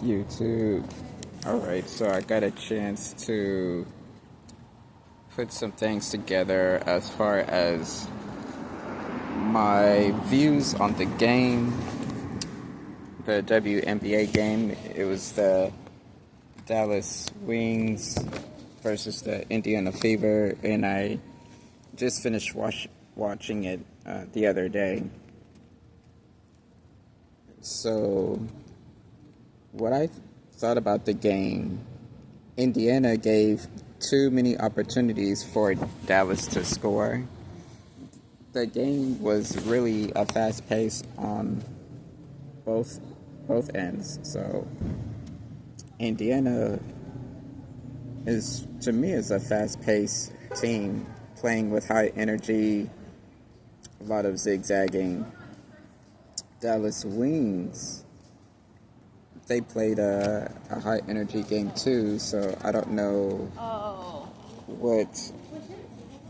YouTube. Alright, so I got a chance to put some things together as far as my views on the game, the WNBA game. It was the Dallas Wings versus the Indiana Fever, and I just finished watching it the other day. So, what I thought about the game, Indiana gave too many opportunities for Dallas to score. The game was really a fast pace on both ends. So Indiana is, to me, is a fast paced team playing with high energy, a lot of zigzagging. Dallas Wings, they played a high energy game too, so I don't know what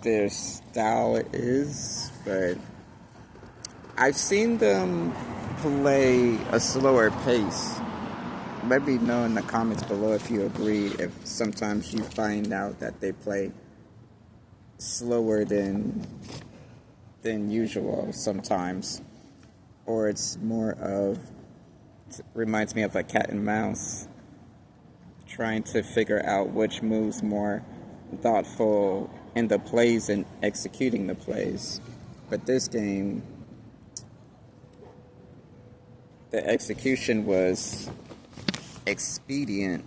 their style is, but I've seen them play a slower pace. Let me know in the comments below if you agree, if sometimes you find out that they play slower than usual sometimes, or it's more of, reminds me of a cat and mouse, trying to figure out which moves more thoughtful in the plays and executing the plays. But this game, the execution was expedient.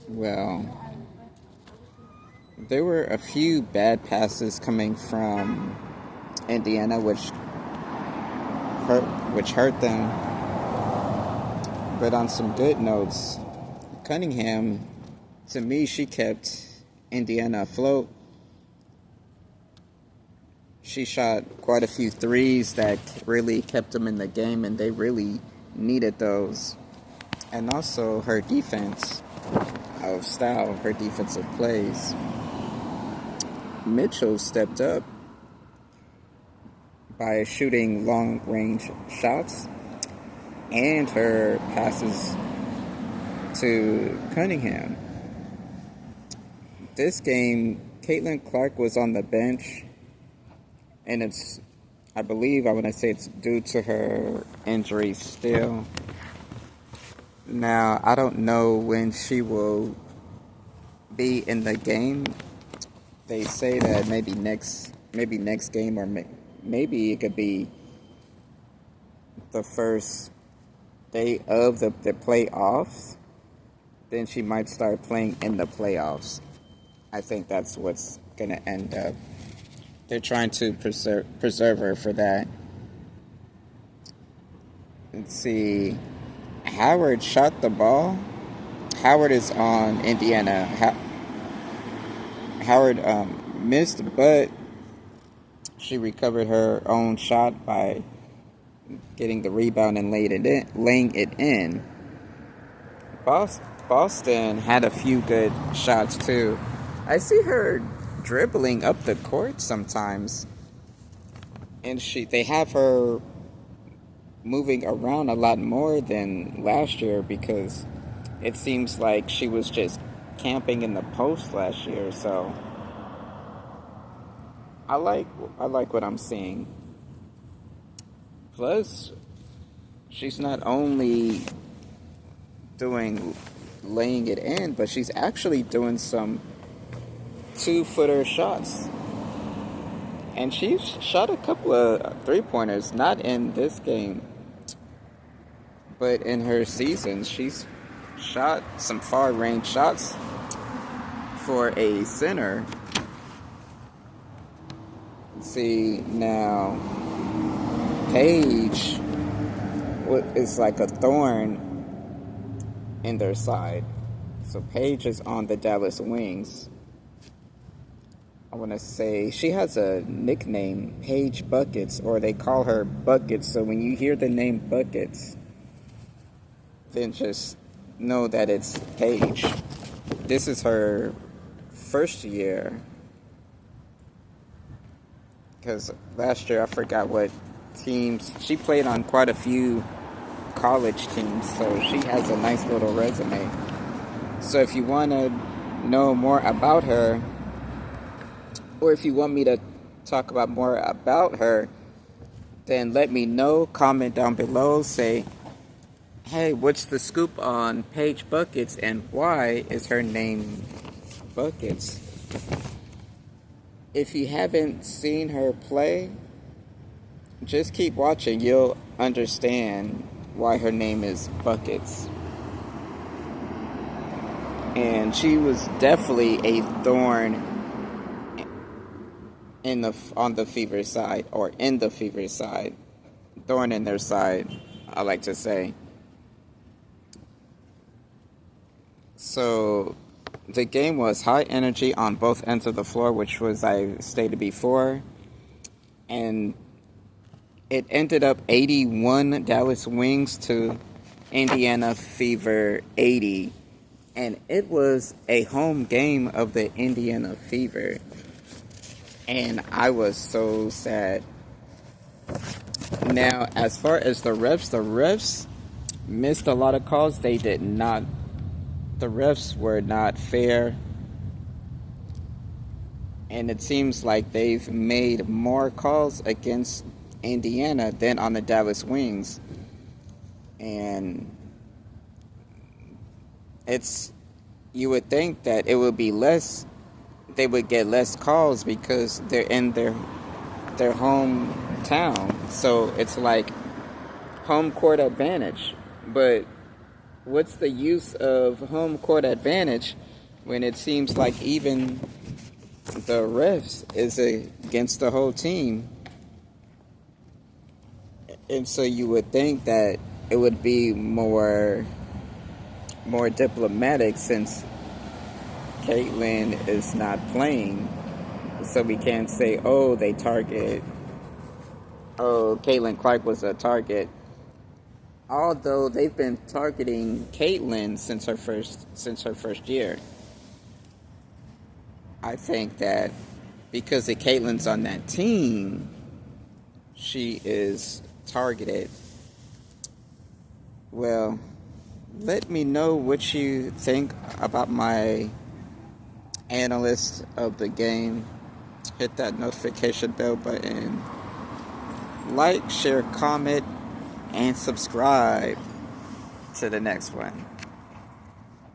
Well, there were a few bad passes coming from Indiana, which hurt them. But on some good notes, Cunningham, to me, she kept Indiana afloat. She shot quite a few threes that really kept them in the game, and they really needed those. And also her defense of style, her defensive plays. Mitchell stepped up by shooting long-range shots, and her passes to Cunningham. This game, Caitlin Clark was on the bench, and I want to say it's due to her injury still. Now, I don't know when she will be in the game. They say that maybe next game, or maybe it could be the first day of the playoffs. Then she might start playing in the playoffs. I think that's what's going to end up. They're trying to preserve her for that. Let's see. Howard shot the ball. Howard is on Indiana. Howard missed, but she recovered her own shot by getting the rebound and laying it in. Boston had a few good shots too. I see her dribbling up the court sometimes, and they have her moving around a lot more than last year, because it seems like she was just camping in the post last year. So I like what I'm seeing. Plus, she's not only laying it in, but she's actually doing some 2-footer shots. And she's shot a couple of 3-pointers, not in this game, but in her season. She's shot some far-range shots for a center. Let's see, now, Paige is like a thorn in their side. So Paige is on the Dallas Wings. I want to say she has a nickname, Paige Buckets, or they call her Buckets. So when you hear the name Buckets, then just know that it's Paige. This is her first year, because last year I forgot what teams she played on. Quite a few college teams, so she has a nice little resume. So if you want to know more about her, or if you want me to talk about more about her, then let me know. Comment down below. Say, hey, what's the scoop on Paige Buckets, and why is her name Buckets? If you haven't seen her play, just keep watching. You'll understand why her name is Buckets. And she was definitely a thorn on the Fever side, or in the Fever side. Thorn in their side, I like to say. So the game was high energy on both ends of the floor, which was, I stated before. And it ended up 81 Dallas Wings to Indiana Fever 80. And it was a home game of the Indiana Fever. And I was so sad. Now, as far as the refs missed a lot of calls. They did not. The refs were not fair. And it seems like they've made more calls against Indiana than on the Dallas Wings. And you would think that it would be less, they would get less calls because they're in their hometown. So it's like home court advantage. But what's the use of home court advantage when it seems like even the refs is against the whole team? And so you would think that it would be more diplomatic since Caitlin is not playing. So we can't say, oh, Caitlin Clark was a target. Although they've been targeting Caitlin since her first year. I think that because the Caitlin's on that team, she is targeted. Well, let me know what you think about my analyst of the game. Hit that notification bell button. Like, share, comment, and subscribe to the next one.